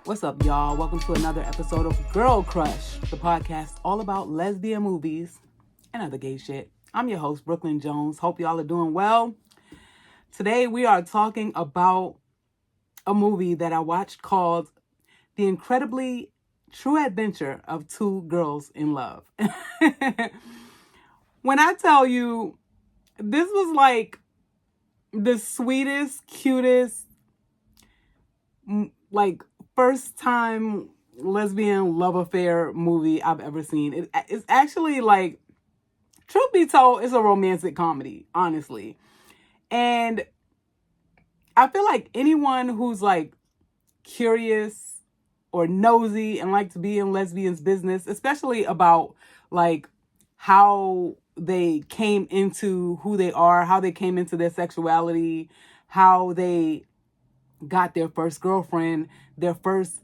What's up, y'all? Welcome to another episode of Girl Crush, the podcast all about lesbian movies and other gay shit. I'm your host, Brooklyn Jones. Hope y'all are doing well. Today we are talking about a movie that I watched called The Incredibly True Adventure of Two Girls in Love. When I tell you, this was like the sweetest, cutest, like first time lesbian love affair movie I've ever seen. It's actually like, truth be told, it's a romantic comedy, honestly. And I feel like anyone who's like curious or nosy and like to be in lesbians' business, especially about like how they came into who they are, how they came into their sexuality, how they got their first girlfriend, their first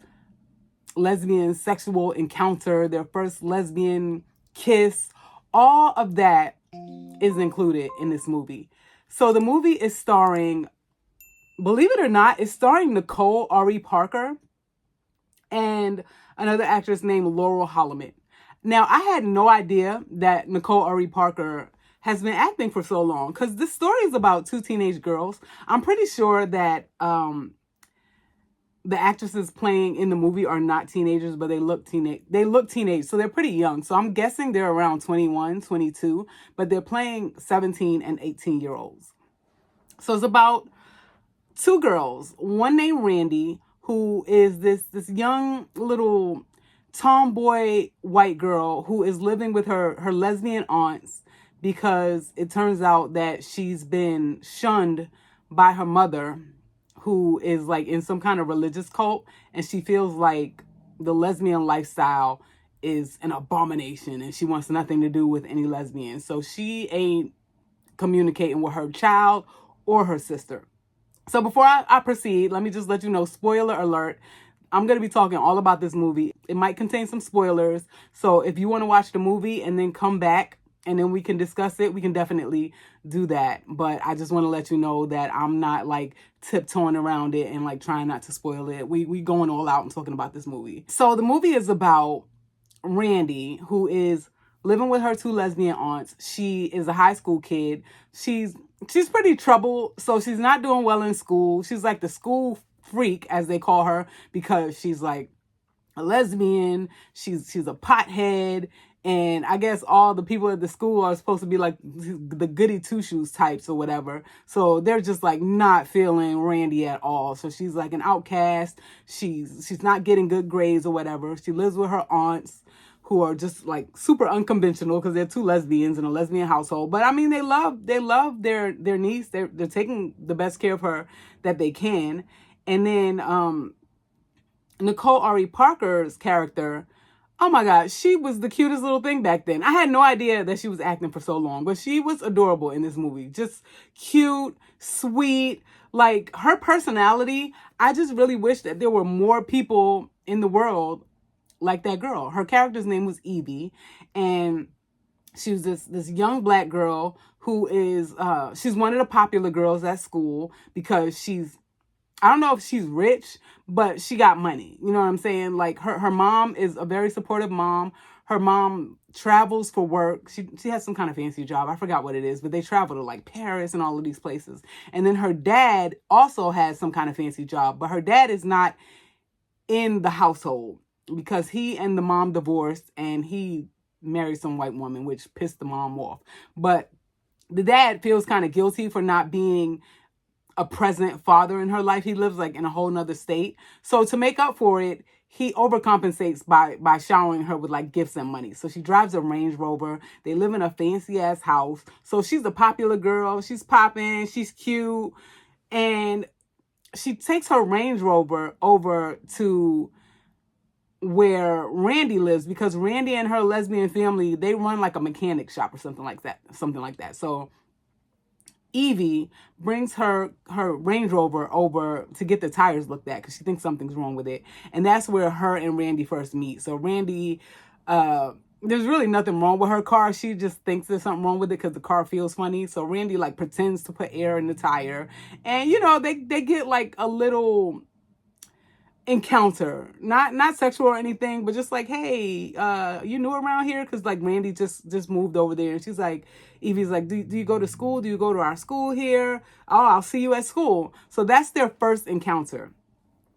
lesbian sexual encounter, their first lesbian kiss, all of that is included in this movie. So the movie is starring, believe it or not, it's starring Nicole Ari Parker and another actress named Laurel Holloman. Now, I had no idea that Nicole Ari Parker has been acting for so long, because this story is about two teenage girls. I'm pretty sure that the actresses playing in the movie are not teenagers, but they look teenage, so they're pretty young. So I'm guessing they're around 21, 22, but they're playing 17 and 18-year-olds. So it's about two girls, one named Randy, who is this young little tomboy white girl who is living with her lesbian aunts, because it turns out that she's been shunned by her mother, who is like in some kind of religious cult, and she feels like the lesbian lifestyle is an abomination and she wants nothing to do with any lesbians. So she ain't communicating with her child or her sister. So before I proceed, let me just let you know, spoiler alert, I'm going to be talking all about this movie. It might contain some spoilers. So if you want to watch the movie and then come back and then we can discuss it, we can definitely do that. But I just want to let you know that I'm not like tiptoeing around it and like trying not to spoil it. We going all out and talking about this movie. So the movie is about Randy, who is living with her two lesbian aunts. She is a high school kid. She's pretty troubled, so she's not doing well in school. She's like the school freak, as they call her, because she's like a lesbian. She's a pothead. And I guess all the people at the school are supposed to be like the goody two-shoes types or whatever. So they're just like not feeling Randy at all. So she's like an outcast. She's not getting good grades or whatever. She lives with her aunts, who are just like super unconventional because they're two lesbians in a lesbian household. But I mean, they love their niece. They're taking the best care of her that they can. And then Nicole Ari Parker's character, oh my God, she was the cutest little thing back then. I had no idea that she was acting for so long, but she was adorable in this movie. Just cute, sweet, like her personality. I just really wish that there were more people in the world like that girl. Her character's name was Evie, and she was this young black girl who is, she's one of the popular girls at school because I don't know if she's rich, but she got money. You know what I'm saying? Like her mom is a very supportive mom. Her mom travels for work. She has some kind of fancy job. I forgot what it is, but they travel to like Paris and all of these places. And then her dad also has some kind of fancy job, but her dad is not in the household because he and the mom divorced and he married some white woman, which pissed the mom off. But the dad feels kind of guilty for not being a present father in her life. He lives like in a whole nother state. So to make up for it, he overcompensates by showering her with like gifts and money. So she drives a Range Rover. They live in a fancy ass house. So she's a popular girl. She's popping. She's cute. And she takes her Range Rover over to where Randy lives, because Randy and her lesbian family, they run like a mechanic shop or something like that. So Evie brings her Range Rover over to get the tires looked at because she thinks something's wrong with it. And that's where her and Randy first meet. So Randy there's really nothing wrong with her car. She just thinks there's something wrong with it because the car feels funny. So Randy like pretends to put air in the tire, and you know they get like a little encounter, not sexual or anything, but just like, hey, you new around here? Because like Randy just moved over there, and she's like, Evie's like, do you go to school? Do you go to our school here? Oh, I'll see you at school. So that's their first encounter.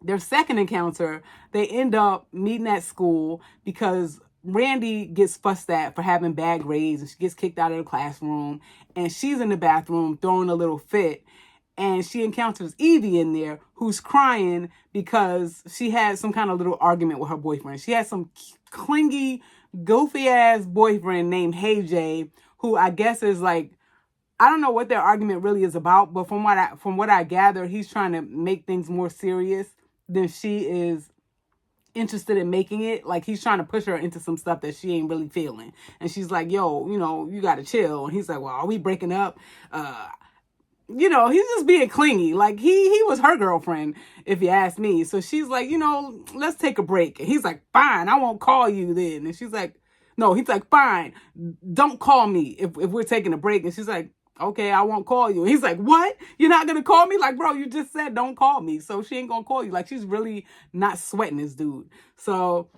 Their second encounter, they end up meeting at school because Randy gets fussed at for having bad grades, and she gets kicked out of the classroom, and she's in the bathroom throwing a little fit, and she encounters Evie in there who's crying because she had some kind of little argument with her boyfriend. She had some clingy, goofy ass boyfriend named Hey Jay, who I guess is like, I don't know what their argument really is about, but from what I gather, he's trying to make things more serious than she is interested in making it. Like he's trying to push her into some stuff that she ain't really feeling. And she's like, yo, you know, you gotta chill. And he's like, well, are we breaking up? You know, he's just being clingy. Like he was her girlfriend, if you ask me. So she's like, you know, let's take a break. And he's like, fine, I won't call you then. And she's like, no, he's like, fine, don't call me if we're taking a break. And she's like, okay, I won't call you. And he's like, what? You're not going to call me? Like, bro, you just said don't call me. So she ain't going to call you. Like, she's really not sweating this dude. So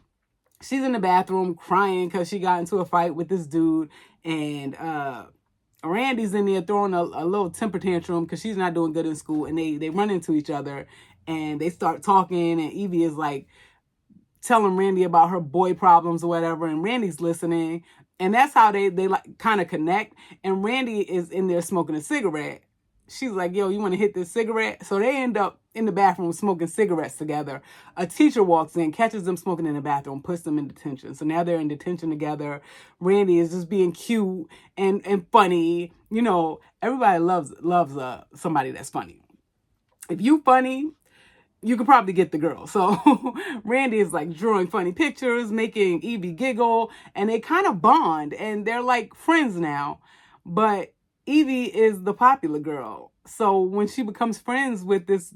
she's in the bathroom crying because she got into a fight with this dude. And Randy's in there throwing a little temper tantrum because she's not doing good in school. And they run into each other and they start talking. And Evie is like telling Randy about her boy problems or whatever. And Randy's listening. And that's how they like kind of connect. And Randy is in there smoking a cigarette. She's like, yo, you want to hit this cigarette? So they end up in the bathroom smoking cigarettes together. A teacher walks in, catches them smoking in the bathroom, puts them in detention. So now they're in detention together. Randy is just being cute and funny. You know, everybody loves somebody that's funny. If you funny, you could probably get the girl. So Randy is like drawing funny pictures, making Evie giggle, and they kind of bond and they're like friends now. But Evie is the popular girl. So when she becomes friends with this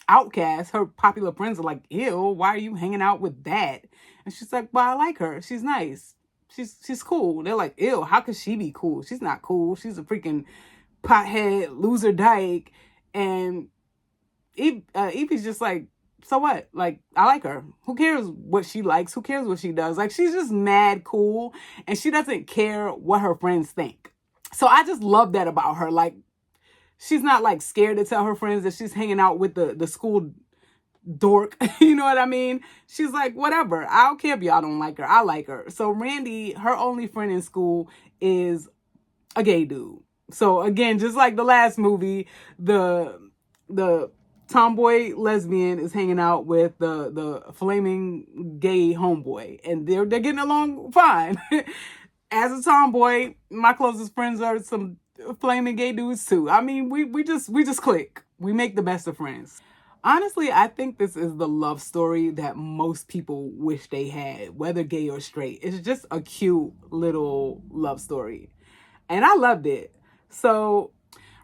outcast, her popular friends are like, ew, why are you hanging out with that? And she's like, well, I like her. She's nice. She's cool. They're like, ew, how could she be cool? She's not cool. She's a freaking pothead, loser dyke. And Evie's just like, so what? Like, I like her. Who cares what she likes? Who cares what she does? Like, she's just mad cool, and she doesn't care what her friends think. So I just love that about her. Like, she's not like scared to tell her friends that she's hanging out with the school dork. You know what I mean? She's like, whatever. I don't care if y'all don't like her. I like her. So Randy, her only friend in school is a gay dude. So again, just like the last movie, the tomboy lesbian is hanging out with the flaming gay homeboy, and they're getting along fine. As a tomboy, my closest friends are some flaming gay dudes too. I mean, we just click. We make the best of friends. Honestly, I think this is the love story that most people wish they had, whether gay or straight. It's just a cute little love story, and I loved it. So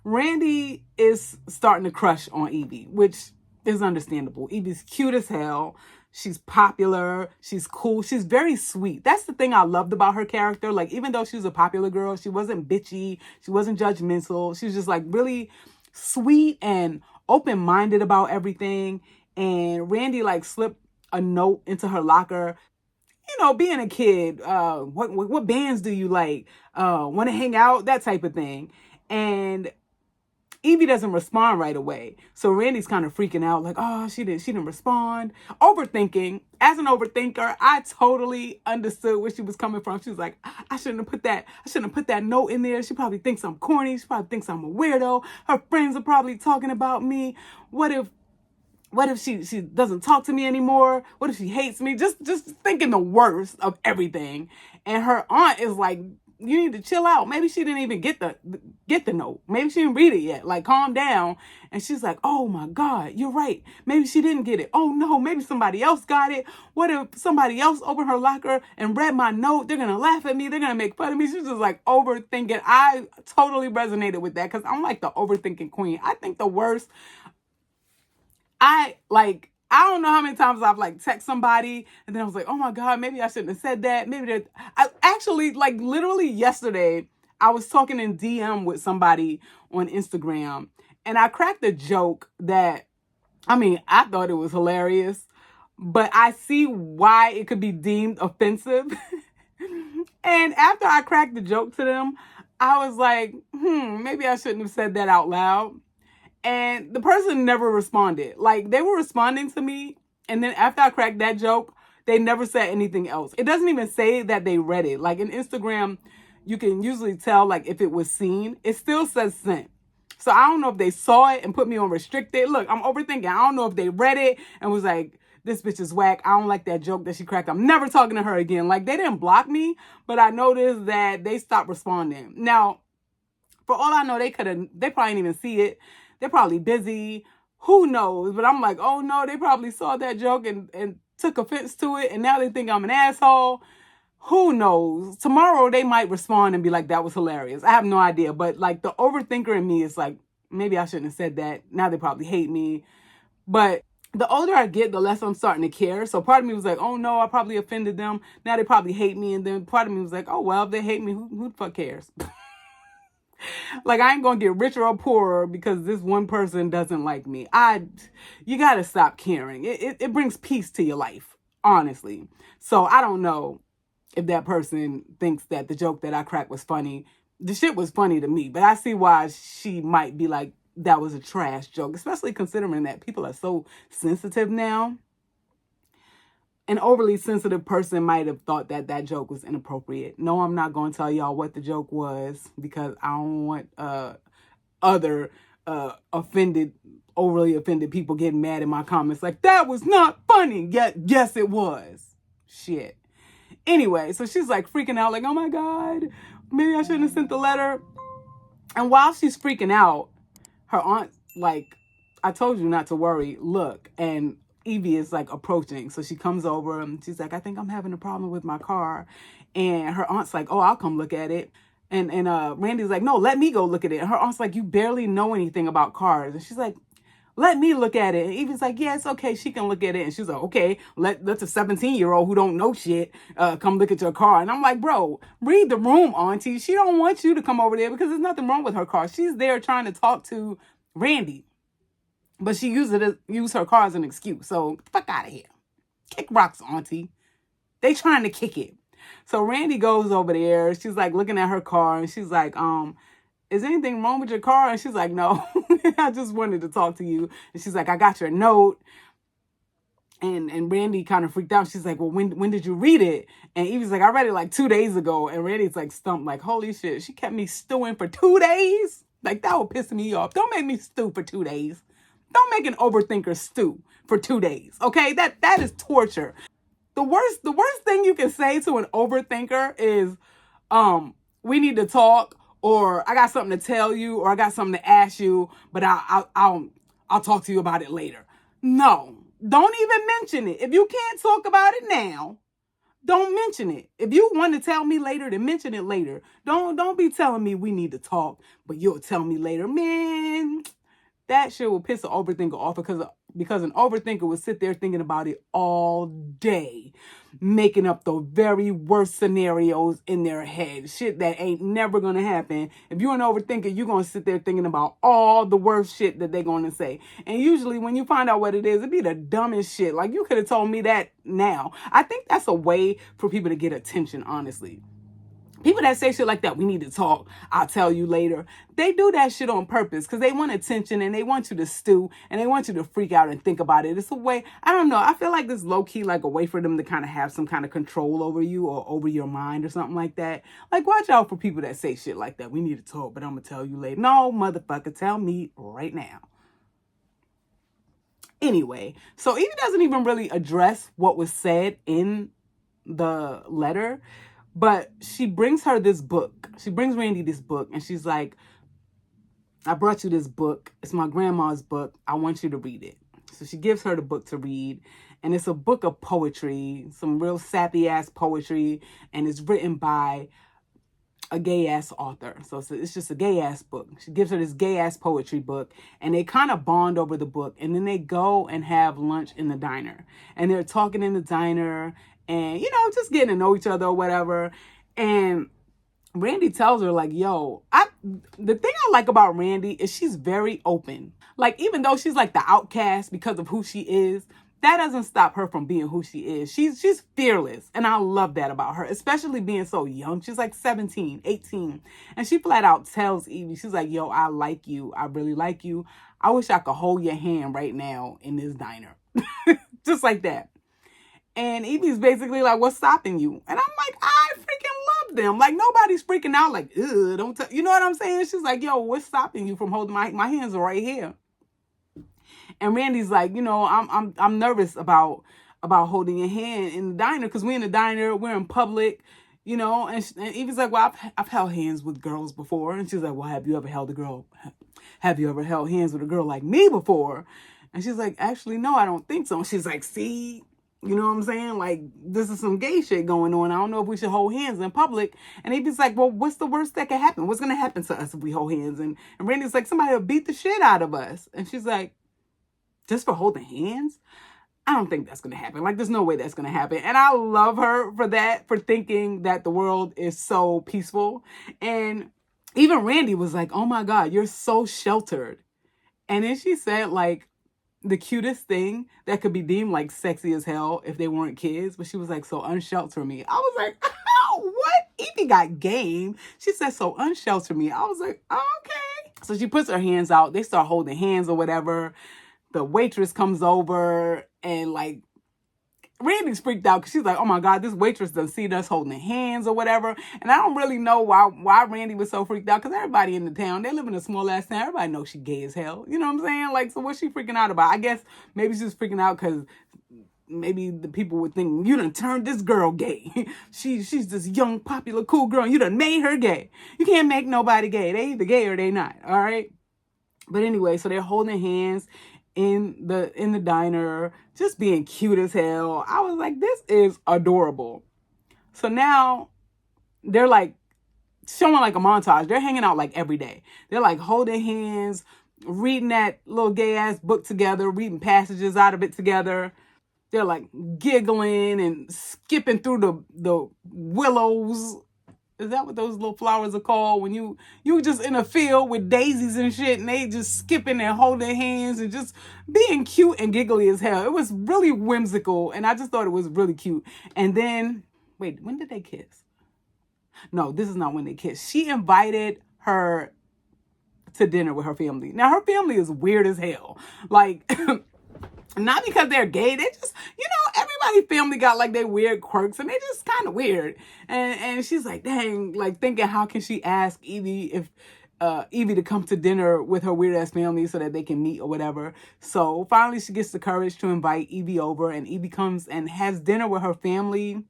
Randy is starting to crush on Evie, which is understandable. Evie's cute as hell. She's popular. She's cool. She's very sweet. That's the thing I loved about her character. Like, even though she was a popular girl, she wasn't bitchy. She wasn't judgmental. She was just like really sweet and open-minded about everything. And Randy like slipped a note into her locker. You know, being a kid, what bands do you like? Want to hang out? That type of thing. And Evie doesn't respond right away. So Randy's kind of freaking out, like, oh, she didn't respond. Overthinking. As an overthinker, I totally understood where she was coming from. She was like, I shouldn't have put that note in there. She probably thinks I'm corny. She probably thinks I'm a weirdo. Her friends are probably talking about me. What if she doesn't talk to me anymore? What if she hates me? Just thinking the worst of everything. And her aunt is like, you need to chill out. Maybe she didn't even get the note. Maybe she didn't read it yet. Like, calm down. And she's like, oh my God, you're right. Maybe she didn't get it. Oh no, maybe somebody else got it. What if somebody else opened her locker and read my note? They're going to laugh at me. They're going to make fun of me. She's just like overthinking. I totally resonated with that because I'm like the overthinking queen. I think the worst. I like I don't know how many times I've like text somebody and then I was like, oh my God, maybe I shouldn't have said that. I actually, like literally yesterday, I was talking in DM with somebody on Instagram and I cracked a joke that, I mean, I thought it was hilarious, but I see why it could be deemed offensive. And after I cracked the joke to them, I was like, maybe I shouldn't have said that out loud. And the person never responded. Like, they were responding to me. And then after I cracked that joke, they never said anything else. It doesn't even say that they read it. Like, in Instagram, you can usually tell, like, if it was seen. It still says sent. So I don't know if they saw it and put me on restricted. Look, I'm overthinking. I don't know if they read it and was like, this bitch is whack. I don't like that joke that she cracked. I'm never talking to her again. Like, they didn't block me, but I noticed that they stopped responding. Now, for all I know, they probably didn't even see it. They're probably busy. Who knows? But I'm like, oh no, they probably saw that joke and took offense to it. And now they think I'm an asshole. Who knows? Tomorrow they might respond and be like, that was hilarious. I have no idea. But like the overthinker in me is like, maybe I shouldn't have said that. Now they probably hate me. But the older I get, the less I'm starting to care. So part of me was like, oh no, I probably offended them. Now they probably hate me. And then part of me was like, oh well, if they hate me, who the fuck cares? Like, I ain't gonna get richer or poorer because this one person doesn't like me. You gotta stop caring. It brings peace to your life, honestly. So I don't know if that person thinks that the joke that I cracked was funny. The shit was funny to me, but I see why she might be like, that was a trash joke, especially considering that people are so sensitive now. An overly sensitive person might have thought that that joke was inappropriate. No, I'm not going to tell y'all what the joke was because I don't want other overly offended people getting mad in my comments like, that was not funny. Yet, yes, it was. Shit. Anyway, so she's like freaking out like, oh my God, maybe I shouldn't have sent the letter. And while she's freaking out, her aunt, like, I told you not to worry, look, and Evie is like approaching. So she comes over and she's like, I think I'm having a problem with my car. And her aunt's like, oh, I'll come look at it. And Randy's like, no, let me go look at it. And her aunt's like, you barely know anything about cars. And she's like, let me look at it. And Evie's like, yeah, it's okay. She can look at it. And she's like, okay, let's a 17-year-old who don't know shit come look at your car. And I'm like, bro, read the room, auntie. She don't want you to come over there because there's nothing wrong with her car. She's there trying to talk to Randy. But she used her car as an excuse. So, get the fuck out of here. Kick rocks, auntie. They trying to kick it. So, Randy goes over there. She's, like, looking at her car. And she's like, is anything wrong with your car? And she's like, no. I just wanted to talk to you. And she's like, I got your note. And Randy kind of freaked out. She's like, well, when did you read it? And Evie's like, I read it, like, 2 days ago. And Randy's, like, stumped. Like, holy shit. She kept me stewing for 2 days? Like, that would piss me off. Don't make me stew for 2 days. Don't make an overthinker stew for 2 days, okay? That is torture. The worst thing you can say to an overthinker is, we need to talk, or I got something to tell you, or I got something to ask you, but I'll talk to you about it later. No, don't even mention it. If you can't talk about it now, don't mention it. If you want to tell me later, then mention it later. Don't be telling me we need to talk, but you'll tell me later, man. That shit will piss an overthinker off because an overthinker will sit there thinking about it all day, making up the very worst scenarios in their head. Shit that ain't never going to happen. If you're an overthinker, you're going to sit there thinking about all the worst shit that they're going to say. And usually when you find out what it is, it'd be the dumbest shit. Like, you could have told me that now. I think that's a way for people to get attention, honestly. People that say shit like that, we need to talk, I'll tell you later. They do that shit on purpose because they want attention and they want you to stew and they want you to freak out and think about it. It's a way, I don't know, I feel like this low-key like a way for them to kind of have some kind of control over you or over your mind or something like that. Like, watch out for people that say shit like that. We need to talk, but I'm going to tell you later. No, motherfucker, tell me right now. Anyway, so Evie doesn't even really address what was said in the letter. But she brings her this book. She brings Randy this book. And she's like, I brought you this book. It's my grandma's book. I want you to read it. So she gives her the book to read. And it's a book of poetry. Some real sappy ass poetry. And it's written by a gay ass author. So it's just a gay ass book. She gives her this gay ass poetry book, and they kind of bond over the book. And then they go and have lunch in the diner, and they're talking in the diner and, just getting to know each other or whatever. And Randy tells her, like, yo, the thing I like about Randy is she's very open. Like, even though she's like the outcast because of who she is, that doesn't stop her from being who she is. She's fearless. And I love that about her, especially being so young. She's like 17, 18. And she flat out tells Evie, she's like, yo, I like you. I really like you. I wish I could hold your hand right now in this diner. Just like that. And Evie's basically like, what's stopping you? And I'm like, I freaking love them. Like, nobody's freaking out like, ugh, don't tell. You know what I'm saying? She's like, yo, what's stopping you from holding my hands are right here. And Randy's like, I'm nervous about holding your hand in the diner, because we're in the diner, we're in public, and Evie's like, well, I've held hands with girls before. And she's like, well, have you ever held hands with a girl like me before? And she's like, actually, no, I don't think so. And she's like, see, you know what I'm saying? Like, this is some gay shit going on. I don't know if we should hold hands in public. And Evie's like, well, what's the worst that could happen? What's going to happen to us if we hold hands? And Randy's like, somebody will beat the shit out of us. And she's like, just for holding hands? I don't think that's going to happen. Like, there's no way that's going to happen. And I love her for that, for thinking that the world is so peaceful. And even Randy was like, oh my God, you're so sheltered. And then she said, like, the cutest thing that could be deemed like sexy as hell if they weren't kids. But she was like, so unshelter me. I was like, oh, what? Evie got game. She said, so unshelter me. I was like, oh, okay. So she puts her hands out. They start holding hands or whatever. The waitress comes over and, like, Randy's freaked out because she's like, oh my God, this waitress done seen us holding hands or whatever. And I don't really know why Randy was so freaked out, because everybody in the town, they live in a small ass town. Everybody knows she gay as hell. You know what I'm saying? Like, so what's she freaking out about? I guess maybe she's freaking out because maybe the people would think, you done turned this girl gay. She's this young, popular, cool girl, and you done made her gay. You can't make nobody gay. They either gay or they not. All right? But anyway, so they're holding hands in the diner, just being cute as hell. I was like, this is adorable. So now they're like showing like a montage. They're hanging out like every day. They're like holding hands, reading that little gay ass book together, reading passages out of it together. They're like giggling and skipping through the willows. Is that what those little flowers are called? When you just in a field with daisies and shit, and they just skipping and holding hands and just being cute and giggly as hell. It was really whimsical, and I just thought it was really cute. And then, wait, when did they kiss? No, this is not when they kissed. She invited her to dinner with her family. Now, her family is weird as hell. Like, not because they're gay. They just, everybody family got like their weird quirks, and they just kind of weird. And she's like, dang, like thinking, how can she ask Evie to come to dinner with her weird ass family so that they can meet or whatever. So finally she gets the courage to invite Evie over, and Evie comes and has dinner with her family.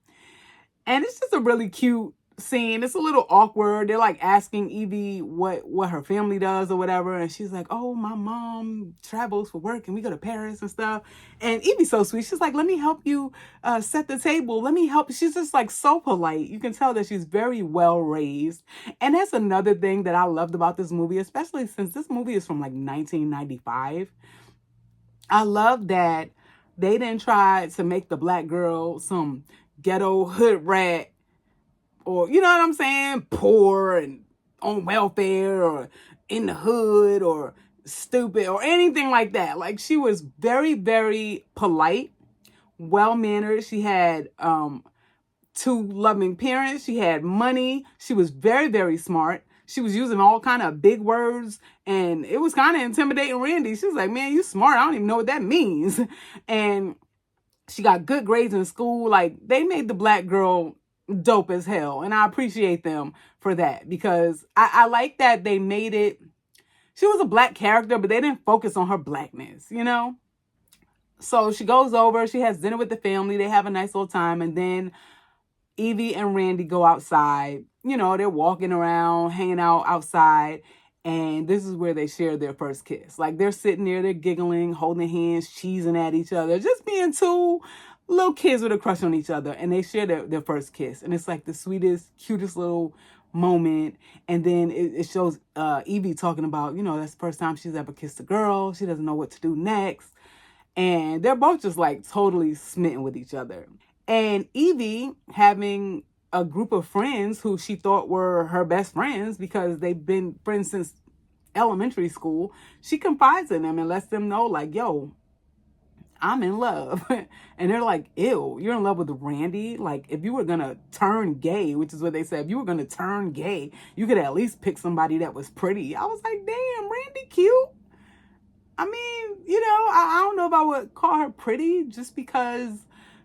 And it's just a really cute scene. It's a little awkward. They're like asking Evie what her family does or whatever, and she's like, oh, my mom travels for work and we go to Paris and stuff. And Evie's so sweet. She's like, let me help you set the table. Let me help. She's just like so polite. You can tell that she's very well raised. And that's another thing that I loved about this movie, especially since this movie is from like 1995. I love that they didn't try to make the black girl some ghetto hood rat, or, you know what I'm saying, poor and on welfare or in the hood or stupid or anything like that. Like, she was very, very polite, well-mannered. She had two loving parents. She had money. She was very, very smart. She was using all kind of big words, and it was kind of intimidating Randy. She was like, man, you smart. I don't even know what that means. And she got good grades in school. Like, they made the black girl dope as hell. And I appreciate them for that, because I like that they made it. She was a black character, but they didn't focus on her blackness, So she goes over, she has dinner with the family. They have a nice little time. And then Evie and Randy go outside. They're walking around, hanging out outside. And this is where they share their first kiss. Like, they're sitting there, they're giggling, holding hands, cheesing at each other, just being two little kids with a crush on each other. And they share their first kiss. And it's like the sweetest, cutest little moment. And then it shows Evie talking about, that's the first time she's ever kissed a girl. She doesn't know what to do next. And they're both just like totally smitten with each other. And Evie, having a group of friends who she thought were her best friends because they've been friends since elementary school, she confides in them and lets them know, like, yo, I'm in love. And they're like, ew, you're in love with Randy? Like, if you were going to turn gay, which is what they said, if you were going to turn gay, you could at least pick somebody that was pretty. I was like, damn, Randy cute. I mean, I don't know if I would call her pretty just because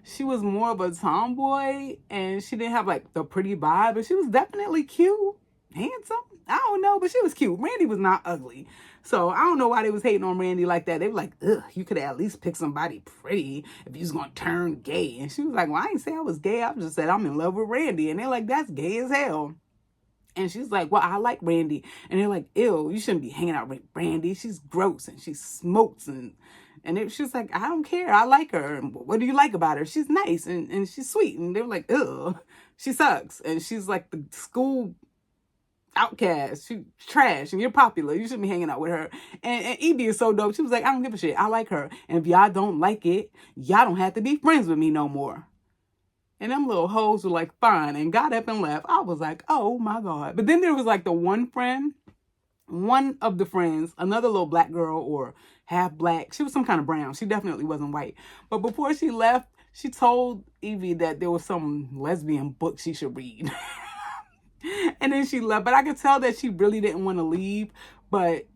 she was more of a tomboy and she didn't have like the pretty vibe, but she was definitely cute, handsome. I don't know, but she was cute. Randy was not ugly. So I don't know why they was hating on Randy like that. They were like, ugh, you could at least pick somebody pretty if you was going to turn gay. And she was like, well, I didn't say I was gay. I just said I'm in love with Randy. And they're like, that's gay as hell. And she's like, well, I like Randy. And they're like, ew, you shouldn't be hanging out with Randy. She's gross and she smokes. And she's like, I don't care. I like her. And what do you like about her? She's nice and she's sweet. And they're like, ew, she sucks. And she's like the school outcast. She's trash and you're popular. You shouldn't be hanging out with her. And Evie is so dope. She was like, I don't give a shit. I like her. And if y'all don't like it, y'all don't have to be friends with me no more. And them little hoes were like, fine, and got up and left. I was like, oh my God. But then there was like the one of the friends, another little black girl or half black. She was some kind of brown. She definitely wasn't white. But before she left, she told Evie that there was some lesbian book she should read. And then she left. But I could tell that she really didn't want to leave. But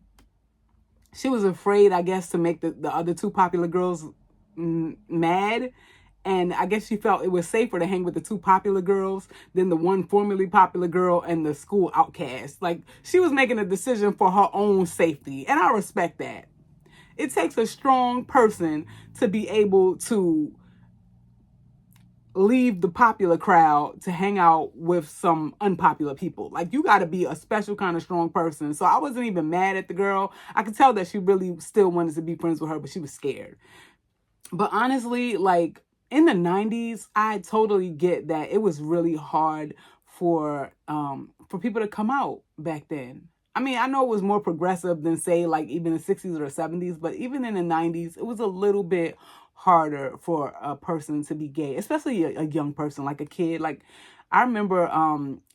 she was afraid, I guess, to make the other two popular girls mad. And I guess she felt it was safer to hang with the two popular girls than the one formerly popular girl and the school outcast. Like, she was making a decision for her own safety. And I respect that. It takes a strong person to be able to leave the popular crowd to hang out with some unpopular people. Like, you got to be a special kind of strong person. So I wasn't even mad at the girl. I could tell that she really still wanted to be friends with her, but she was scared. But honestly, like, in the 90s, I totally get that it was really hard for people to come out back then. I mean, I know it was more progressive than, say, like even the 60s or 70s, but even in the 90s, it was a little bit harder for a person to be gay, especially a young person, like a kid. Like, I remember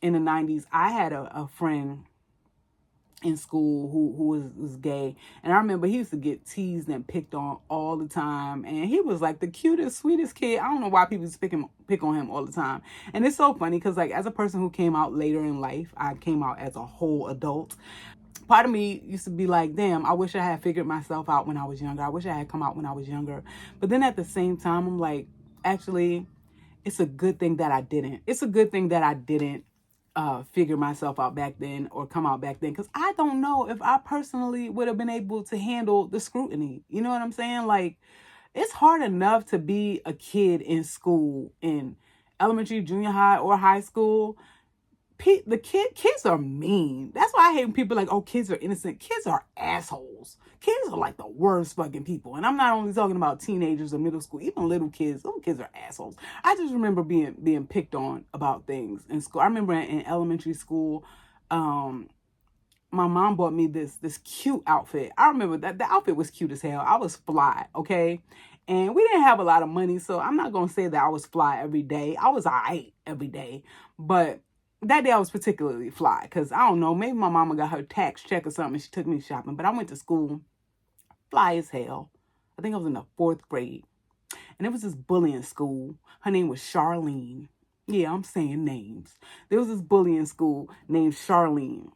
in the 90s, I had a friend in school who was gay, and I remember he used to get teased and picked on all the time, and he was like the cutest, sweetest kid. I don't know why people pick on him all the time. And it's so funny because, like, as a person who came out later in life, I came out as a whole adult. Part of me used to be like, damn, I wish I had figured myself out when I was younger. I wish I had come out when I was younger. But then at the same time, I'm like, actually, it's a good thing that I didn't. It's a good thing that I didn't figure myself out back then or come out back then, because I don't know if I personally would have been able to handle the scrutiny. You know what I'm saying? Like, it's hard enough to be a kid in school, in elementary, junior high, or high school. Kids are mean. That's why I hate when people are like, oh, kids are innocent. Kids are assholes. Kids are like the worst fucking people. And I'm not only talking about teenagers or middle school, even little kids are assholes. I just remember being picked on about things in school. I remember in elementary school, my mom bought me this cute outfit. I remember that the outfit was cute as hell. I was fly, okay? And we didn't have a lot of money, so I'm not going to say that I was fly every day. I was all right every day. But that day I was particularly fly because, I don't know, maybe my mama got her tax check or something and she took me shopping. But I went to school fly as hell. I think I was in the 4th grade. And there was this bully in school. Her name was Charlene. Yeah, I'm saying names. There was this bully in school named Charlene.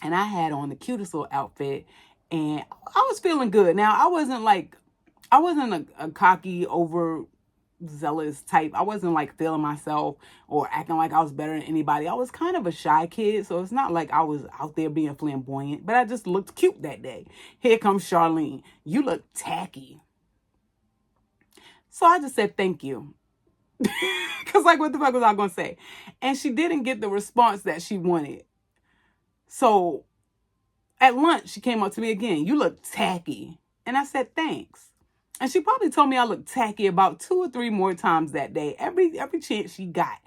And I had on the cutest little outfit. And I was feeling good. Now, I wasn't a cocky, overzealous type. I wasn't like feeling myself or acting like I was better than anybody. I was kind of a shy kid, so it's not like I was out there being flamboyant, but I just looked cute that day. Here comes Charlene. You look tacky. So I just said thank you. Because, like, what the fuck was I going to say? And she didn't get the response that she wanted. So at lunch, she came up to me again. You look tacky. And I said thanks. And she probably told me I looked tacky about 2 or 3 more times that day. Every chance she got,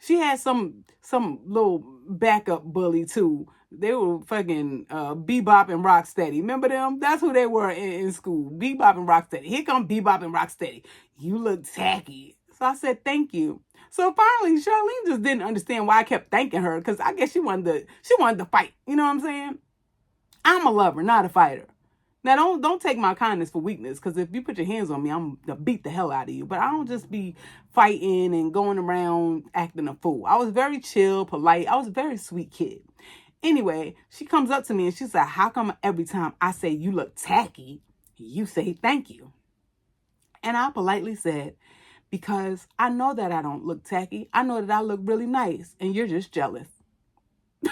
She had some little backup bully too. They were fucking Bebop and Rocksteady. Remember them? That's who they were in school. Bebop and Rocksteady. Here come Bebop and Rocksteady. You look tacky. So I said, thank you. So finally, Charlene just didn't understand why I kept thanking her, because I guess she wanted to fight. You know what I'm saying? I'm a lover, not a fighter. Now, don't take my kindness for weakness, because if you put your hands on me, I'm going to beat the hell out of you. But I don't just be fighting and going around acting a fool. I was very chill, polite. I was a very sweet kid. Anyway, she comes up to me and she said, how come every time I say you look tacky, you say thank you? And I politely said, because I know that I don't look tacky. I know that I look really nice, and you're just jealous. The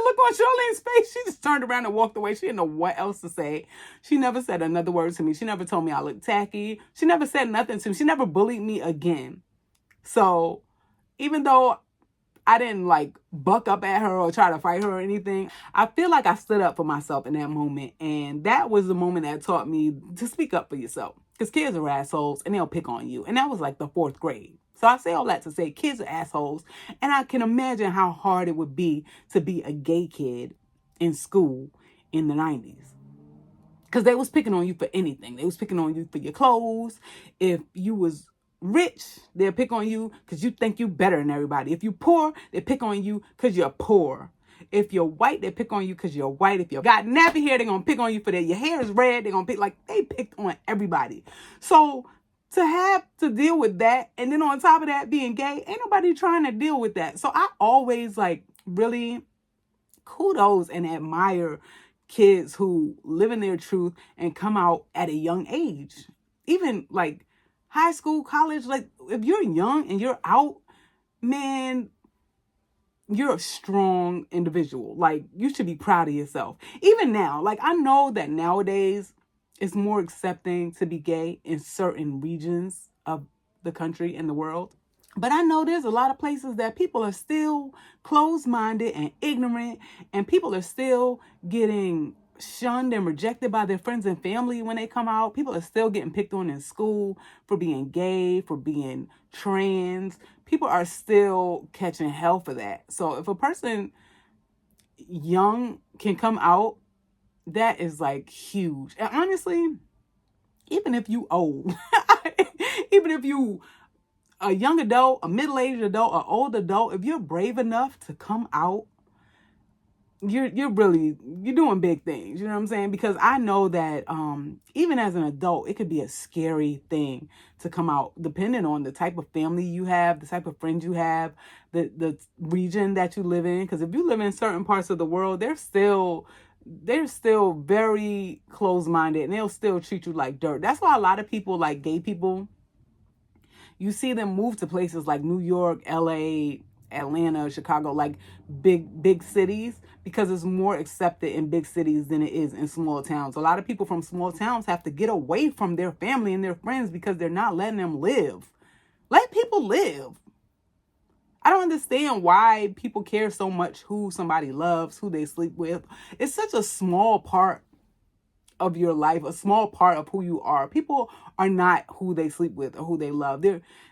look on Charlene's face, she just turned around and walked away. She didn't know what else to say. She never said another word to me. She never told me I looked tacky. She never said nothing to me. She never bullied me again. So even though I didn't like buck up at her or try to fight her or anything, I feel like I stood up for myself in that moment. And that was the moment that taught me to speak up for yourself. Because kids are assholes and they'll pick on you. And that was like the 4th grade. So I say all that to say kids are assholes. And I can imagine how hard it would be to be a gay kid in school in the 90s. Because they was picking on you for anything. They was picking on you for your clothes. If you was rich, they'll pick on you because you think you better than everybody. If you poor, they pick on you because you're poor. If you're white, they pick on you because you're white. If you got nappy hair, they're going to pick on you for that. Your hair is red, they're going to pick, like, they picked on everybody. So to have to deal with that, and then on top of that, being gay, ain't nobody trying to deal with that. So I always, like, really kudos and admire kids who live in their truth and come out at a young age. Even, like, high school, college, like, if you're young and you're out, man, you're a strong individual. Like, you should be proud of yourself. Even now, like, I know that nowadays it's more accepting to be gay in certain regions of the country and the world. But I know there's a lot of places that people are still closed-minded and ignorant, and people are still getting shunned and rejected by their friends and family when they come out. People are still getting picked on in school for being gay, for being trans. People are still catching hell for that. So if a person young can come out, that is like huge. And honestly, even if you old, even if you a young adult, a middle-aged adult, an old adult, if you're brave enough to come out, you're doing big things. You know what I'm saying? Because I know that even as an adult, it could be a scary thing to come out, depending on the type of family you have, the type of friends you have, the region that you live in. Because if you live in certain parts of the world, they're still very closed-minded, and they'll still treat you like dirt. That's why a lot of people, like gay people, you see them move to places like New York, LA, Atlanta, Chicago, like big cities, because it's more accepted in big cities than it is in small towns. A lot of people from small towns have to get away from their family and their friends because they're not letting them live. Let people live. I don't understand why people care so much who somebody loves, who they sleep with. It's such a small part of your life, a small part of who you are. People are not who they sleep with or who they love.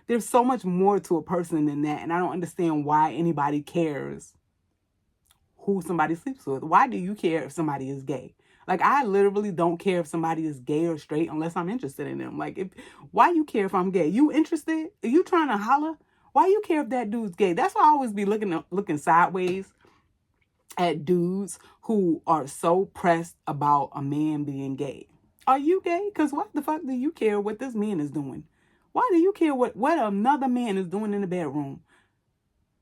There's so much more to a person than that. And I don't understand why anybody cares who somebody sleeps with. Why do you care if somebody is gay? Like, I literally don't care if somebody is gay or straight unless I'm interested in them. Like, why you care if I'm gay? You interested? Are you trying to holler? Why you care if that dude's gay? That's why I always be looking sideways at dudes who are so pressed about a man being gay. Are you gay? Because what the fuck do you care what this man is doing? Why do you care what another man is doing in the bedroom?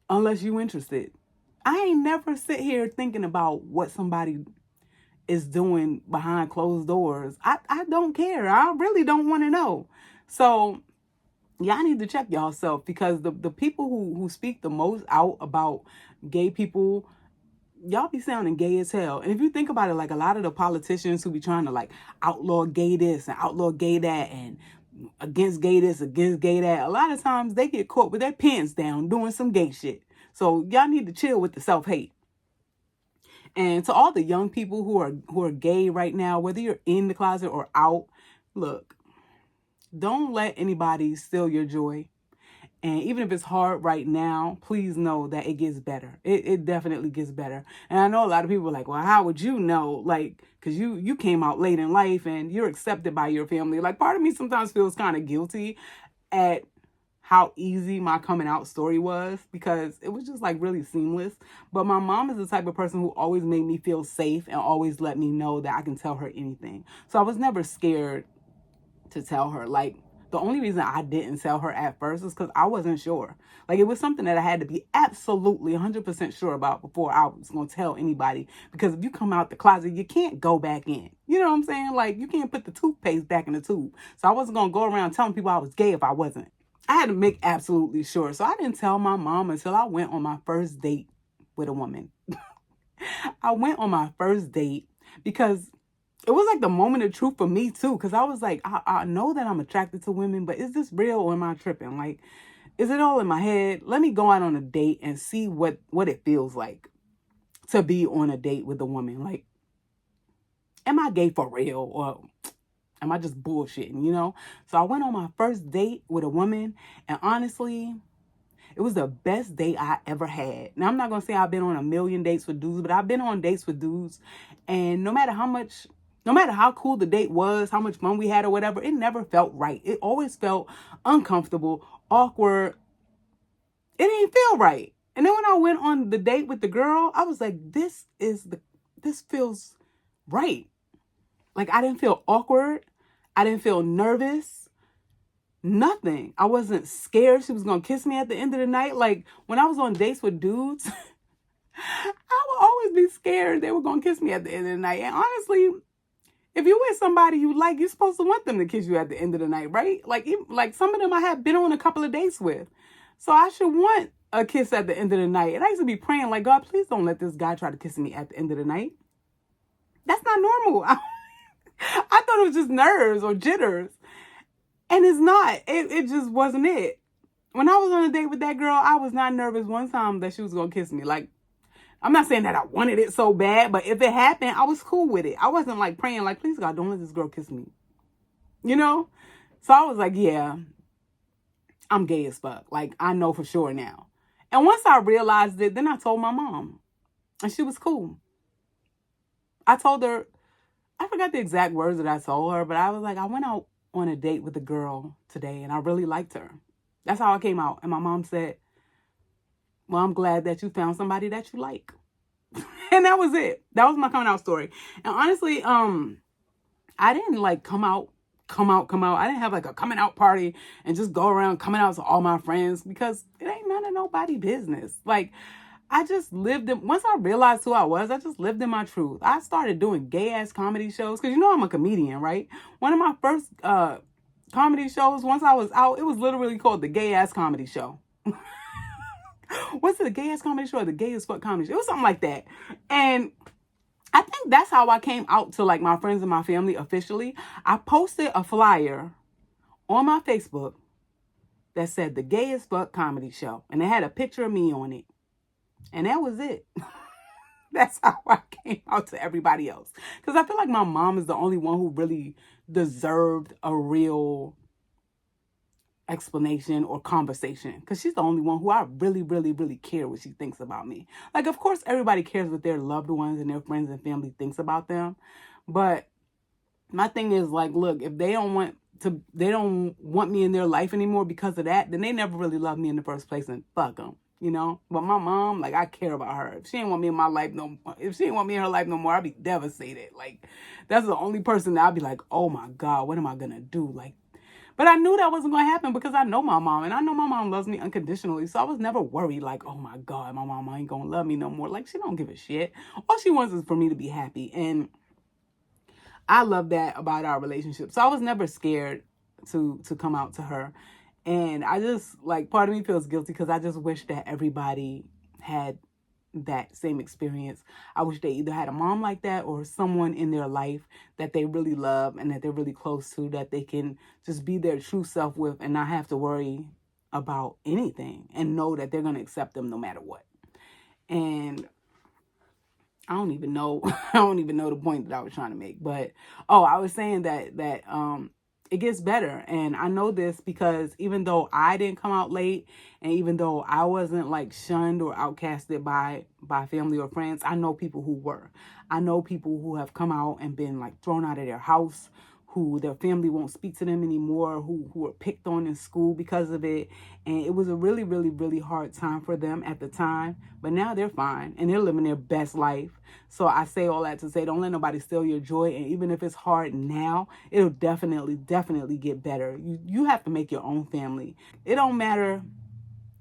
Unless you interested. I ain't never sit here thinking about what somebody is doing behind closed doors. I don't care. I really don't want to know. So y'all need to check yourself, because the people who speak the most out about gay people, y'all be sounding gay as hell. And if you think about it, like, a lot of the politicians who be trying to, like, outlaw gay this and outlaw gay that and against gay this, against gay that, a lot of times they get caught with their pants down doing some gay shit. So y'all need to chill with the self-hate. And to all the young people who are gay right now, whether you're in the closet or out, look, don't let anybody steal your joy. And even if it's hard right now, please know that it gets better. It definitely gets better. And I know a lot of people are like, well, how would you know? Like, because you came out late in life and you're accepted by your family. Like, part of me sometimes feels kind of guilty at how easy my coming out story was, because it was just like really seamless. But my mom is the type of person who always made me feel safe and always let me know that I can tell her anything. So I was never scared to tell her. Like, the only reason I didn't tell her at first is because I wasn't sure. Like, it was something that I had to be absolutely 100% sure about before I was going to tell anybody. Because if you come out the closet, you can't go back in. You know what I'm saying? Like, you can't put the toothpaste back in the tube. So I wasn't going to go around telling people I was gay if I wasn't. I had to make absolutely sure. So I didn't tell my mom until I went on my first date with a woman. I went on my first date because it was like the moment of truth for me too. Because I was like, I know that I'm attracted to women, but is this real or am I tripping? Like, is it all in my head? Let me go out on a date and see what it feels like to be on a date with a woman. Like, am I gay for real or am I just bullshitting, you know? So I went on my first date with a woman, and honestly, it was the best date I ever had. Now, I'm not going to say I've been on a million dates with dudes, but I've been on dates with dudes, and no matter how cool the date was, how much fun we had or whatever, it never felt right. It always felt uncomfortable, awkward. It didn't feel right. And then when I went on the date with the girl, I was like, this feels right. Like, I didn't feel awkward. I didn't feel nervous. Nothing. I wasn't scared she was going to kiss me at the end of the night. Like, when I was on dates with dudes, I would always be scared they were going to kiss me at the end of the night. And honestly, if you're with somebody you like, you're supposed to want them to kiss you at the end of the night, right? Like some of them I have been on a couple of dates with. So I should want a kiss at the end of the night. And I used to be praying like, God, please don't let this guy try to kiss me at the end of the night. That's not normal. I thought it was just nerves or jitters. And it's not. It just wasn't it. When I was on a date with that girl, I was not nervous one time that she was going to kiss me. Like, I'm not saying that I wanted it so bad, but if it happened, I was cool with it. I wasn't like praying like, please God, don't let this girl kiss me. You know? So I was like, yeah, I'm gay as fuck. Like, I know for sure now. And once I realized it, then I told my mom. And she was cool. I told her, I forgot the exact words that I told her, but I was like, I went out on a date with a girl today and I really liked her. That's how I came out. And my mom said, well, I'm glad that you found somebody that you like. And that was it. That was my coming out story. And honestly, I didn't like come out. I didn't have like a coming out party and just go around coming out to all my friends, because it ain't none of nobody business. Like, I just lived in, once I realized who I was, I just lived in my truth. I started doing gay ass comedy shows, because you know I'm a comedian, right? One of my first comedy shows, once I was out, it was literally called the Gay Ass Comedy Show. What's it, the Gay Ass Comedy Show or the Gay as Fuck Comedy Show? It was something like that. And I think that's how I came out to like my friends and my family officially. I posted a flyer on my Facebook that said the Gay as Fuck Comedy Show, and it had a picture of me on it. And that was it. That's how I came out to everybody else. Because I feel like my mom is the only one who really deserved a real explanation or conversation. Because she's the only one who I really, really, really care what she thinks about me. Like, of course, everybody cares what their loved ones and their friends and family thinks about them. But my thing is, like, look, if they don't want me in their life anymore because of that, then they never really loved me in the first place, and fuck them. You know, but my mom, like, I care about her. If she didn't want me in my life if she didn't want me in her life no more, I'd be devastated. Like, that's the only person that I'd be like, oh my God, what am I gonna do? Like, but I knew that wasn't gonna happen because I know my mom, and I know my mom loves me unconditionally. So I was never worried like, oh my God, my mom ain't gonna love me no more. Like, she don't give a shit. All she wants is for me to be happy. And I love that about our relationship. So I was never scared to come out to her. And I just, like, part of me feels guilty because I just wish that everybody had that same experience. I wish they either had a mom like that or someone in their life that they really love and that they're really close to, that they can just be their true self with and not have to worry about anything and know that they're going to accept them no matter what. And I don't even know the point that I was trying to make. But, I was saying that it gets better. And I know this because even though I didn't come out late, and even though I wasn't like shunned or outcasted by family or friends, I know people who were. I know people who have come out and been like thrown out of their house, who their family won't speak to them anymore, who were picked on in school because of it. And it was a really, really, really hard time for them at the time. But now they're fine and they're living their best life. So I say all that to say, don't let nobody steal your joy. And even if it's hard now, it'll definitely, definitely get better. You have to make your own family. It don't matter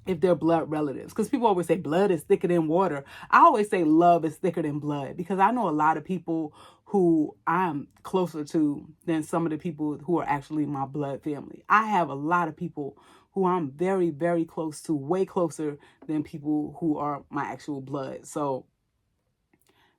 if they're blood relatives, because people always say blood is thicker than water. I always say love is thicker than blood, because I know a lot of people who I'm closer to than some of the people who are actually my blood family. I have a lot of people who I'm very, very close to, way closer than people who are my actual blood. So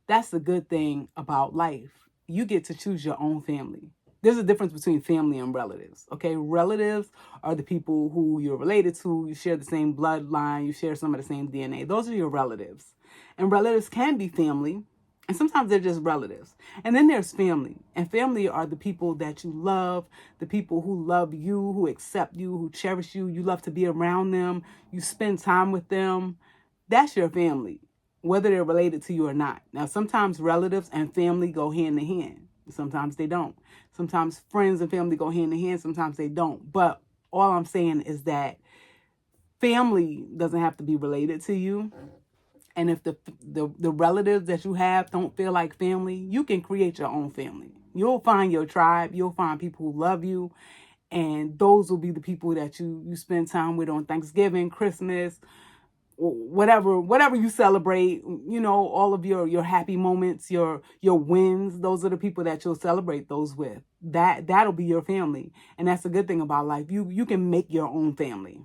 that's the good thing about life. You get to choose your own family. There's a difference between family and relatives, okay? Relatives are the people who you're related to. You share the same bloodline. You share some of the same DNA. Those are your relatives. And relatives can be family, and sometimes they're just relatives. And then there's family. And family are the people that you love, the people who love you, who accept you, who cherish you. You love to be around them. You spend time with them. That's your family, whether they're related to you or not. Now, sometimes relatives and family go hand in hand. Sometimes they don't. Sometimes friends and family go hand in hand. Sometimes they don't. But all I'm saying is that family doesn't have to be related to you. And if the relatives that you have don't feel like family, you can create your own family. You'll find your tribe. You'll find people who love you. And those will be the people that you spend time with on Thanksgiving, Christmas, whatever you celebrate, all of your happy moments, your wins. Those are the people that you'll celebrate those with. That'll be your family. And that's the good thing about life. You can make your own family.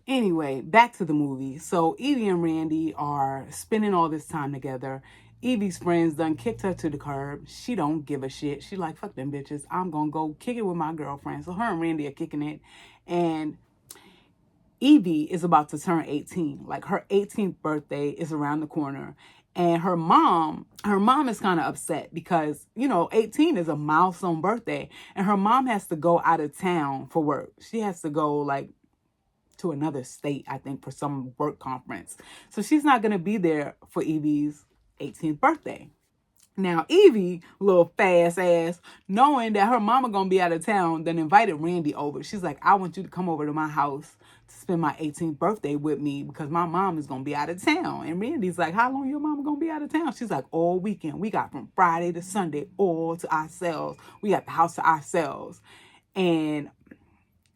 Anyway, back to the movie. So Evie and Randy are spending all this time together. Evie's friends done kicked her to the curb. She don't give a shit. She like, fuck them bitches. I'm gonna go kick it with my girlfriend. So her and Randy are kicking it. And Evie is about to turn 18. Like, her 18th birthday is around the corner. And her mom is kind of upset because, 18 is a milestone birthday. And her mom has to go out of town for work. She has to go, like, to another state, I think, for some work conference. So she's not going to be there for Evie's 18th birthday. Now, Evie, little fast ass, knowing that her mama gonna be out of town, then invited Randy over. She's like, I want you to come over to my house to spend my 18th birthday with me because my mom is gonna be out of town. And Randy's like, how long your mama gonna be out of town? She's like, all weekend. We got from Friday to Sunday all to ourselves. We got the house to ourselves. And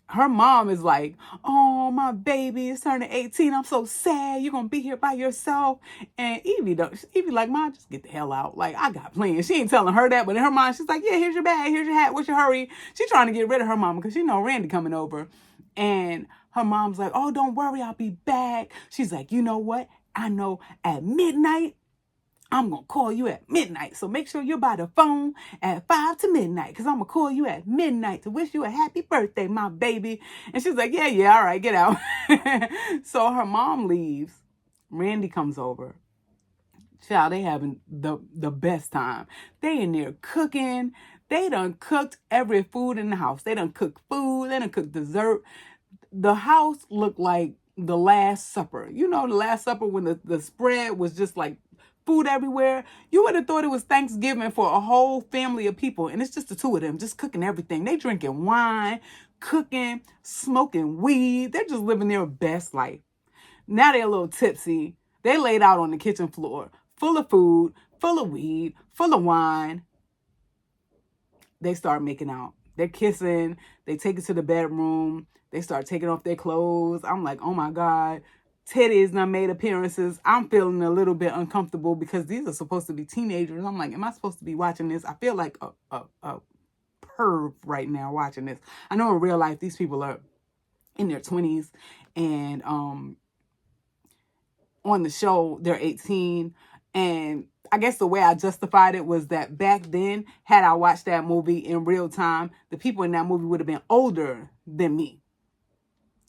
her mom is like, oh, my baby is turning 18. I'm so sad. You're going to be here by yourself. And Evie like, Mom, just get the hell out. Like, I got plans. She ain't telling her that. But in her mind, she's like, yeah, here's your bag. Here's your hat. What's your hurry? She's trying to get rid of her mama because she know Randy coming over. And her mom's like, oh, don't worry. I'll be back. She's like, you know what? I know at midnight, I'm going to call you at midnight. So make sure you're by the phone at 5 to midnight because I'm going to call you at midnight to wish you a happy birthday, my baby. And she's like, yeah, all right, get out. So her mom leaves. Randy comes over. Child, they having the best time. They in there cooking. They done cooked every food in the house. They done cooked food. They done cooked dessert. The house looked like the Last Supper. The Last Supper when the spread was just like food everywhere. You would have thought it was Thanksgiving for a whole family of people. And it's just the two of them just cooking everything. They drinking wine, cooking, smoking weed. They're just living their best life. Now they're a little tipsy. They laid out on the kitchen floor, full of food, full of weed, full of wine. They start making out. They're kissing. They take it to the bedroom. They start taking off their clothes. I'm like, oh my God. Teddy's not made appearances. I'm feeling a little bit uncomfortable because these are supposed to be teenagers. I'm like, am I supposed to be watching this? I feel like a perv right now watching this. I know in real life, these people are in their 20s and on the show, they're 18. And I guess the way I justified it was that back then, had I watched that movie in real time, the people in that movie would have been older than me.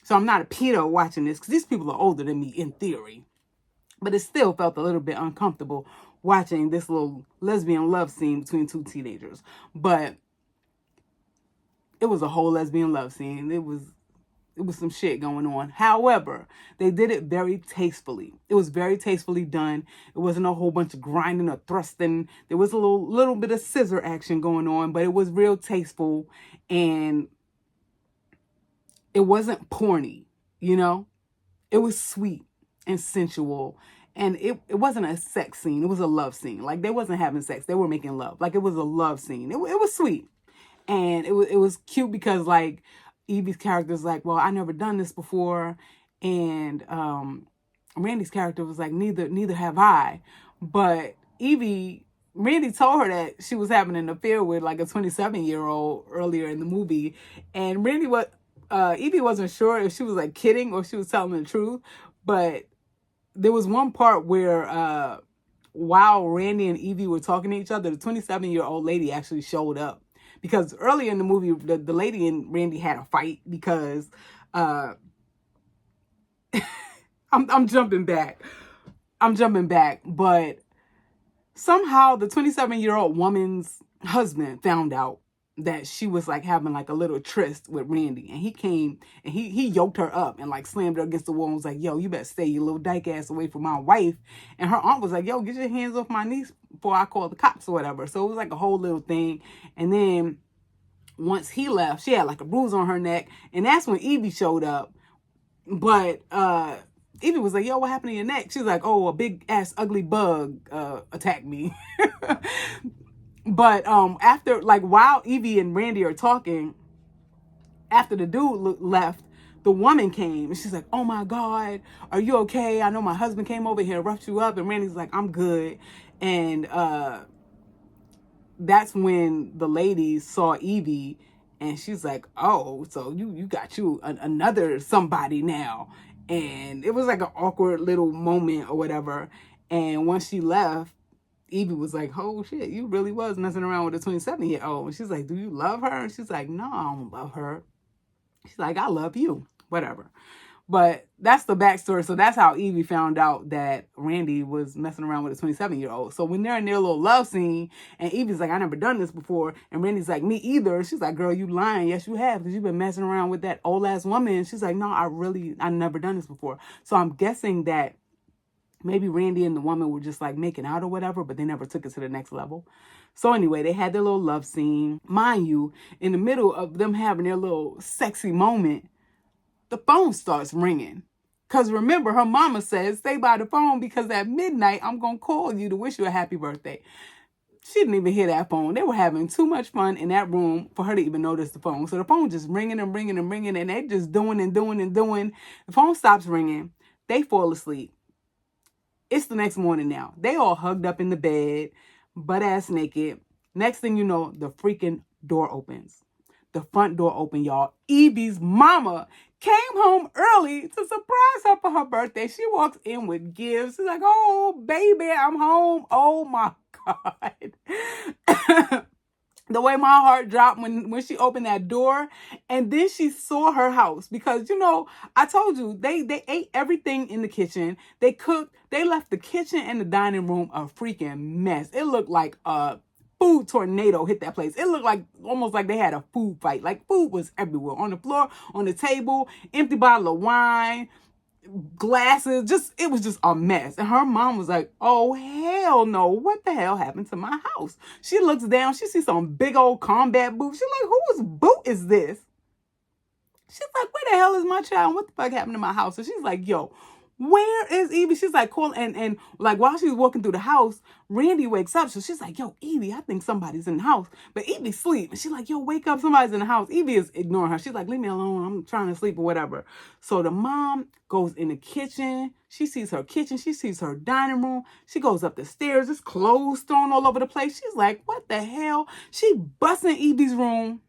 So I'm not a pedo watching this because these people are older than me in theory. But it still felt a little bit uncomfortable watching this little lesbian love scene between two teenagers. But it was a whole lesbian love scene. It was some shit going on. However, they did it very tastefully. It was very tastefully done. It wasn't a whole bunch of grinding or thrusting. There was a little bit of scissor action going on, but it was real tasteful, and it wasn't porny, you know? It was sweet and sensual, and it wasn't a sex scene. It was a love scene. Like, they wasn't having sex. They were making love. Like, it was a love scene. It was sweet. And it was cute because, like, Evie's character is like, well, I never done this before. And Randy's character was like, neither have I. But Randy told her that she was having an affair with like a 27-year-old earlier in the movie. And Evie wasn't sure if she was like kidding or she was telling the truth. But there was one part where while Randy and Evie were talking to each other, the 27-year-old lady actually showed up. Because earlier in the movie, the lady and Randy had a fight because I'm jumping back. But somehow the 27-year-old woman's husband found out that she was like having like a little tryst with Randy, and he came and he yoked her up and like slammed her against the wall and was like, yo, you better stay your little dyke ass away from my wife. And her aunt was like, yo, get your hands off my niece before I call the cops or whatever. So it was like a whole little thing. And then once he left, she had like a bruise on her neck, and that's when Evie showed up. But Evie was like, yo, what happened to your neck? She's like, oh, a big ass ugly bug attacked me. But after, like, while Evie and Randy are talking, after the dude left, the woman came and she's like, oh my God, are you okay? I know my husband came over here and roughed you up. And Randy's like, I'm good. And that's when the lady saw Evie, and she's like, oh, so you got you another somebody now. And it was like an awkward little moment or whatever. And once she left, Evie was like, oh shit, you really was messing around with a 27-year-old. And she's like, do you love her? And she's like, no, I don't love her. She's like, I love you. Whatever. But that's the backstory. So that's how Evie found out that Randy was messing around with a 27-year-old. So when they're in their little love scene, and Evie's like, I never done this before. And Randy's like, me either. She's like, girl, you lying. Yes, you have. Because you've been messing around with that old ass woman. And she's like, no, I never done this before. So I'm guessing that maybe Randy and the woman were just like making out or whatever, but they never took it to the next level. So anyway, they had their little love scene. Mind you, in the middle of them having their little sexy moment, the phone starts ringing. Because remember, her mama says, stay by the phone because at midnight, I'm going to call you to wish you a happy birthday. She didn't even hear that phone. They were having too much fun in that room for her to even notice the phone. So the phone just ringing and ringing and ringing, and they just doing and doing and doing. The phone stops ringing. They fall asleep. It's the next morning now. They all hugged up in the bed, butt ass naked. Next thing you know, the freaking door opens. The front door opened, y'all. Evie's mama came home early to surprise her for her birthday. She walks in with gifts. She's like, oh, baby, I'm home. Oh, my God. The way my heart dropped when she opened that door. And then she saw her house. Because, you know, I told you, they ate everything in the kitchen. They cooked. They left the kitchen and the dining room a freaking mess. It looked like a food tornado hit that place. It looked like almost like they had a food fight. Like, food was everywhere. On the floor, on the table, empty bottle of wine, glasses, it was just a mess. And her mom was like, oh, hell no. What the hell happened to my house? She looks down. She sees some big old combat boots. She's like, whose boot is this? She's like, where the hell is my child? What the fuck happened to my house? So she's like, yo, where is Evie? She's like, calling, and like while she's walking through the house, Randy wakes up. So she's like, yo, Evie, I think somebody's in the house. But Evie's asleep. And she's like, yo, wake up, somebody's in the house. Evie is ignoring her. She's like, leave me alone. I'm trying to sleep or whatever. So the mom goes in the kitchen. She sees her kitchen. She sees her dining room. She goes up the stairs. There's clothes thrown all over the place. She's like, what the hell? She busts in Evie's room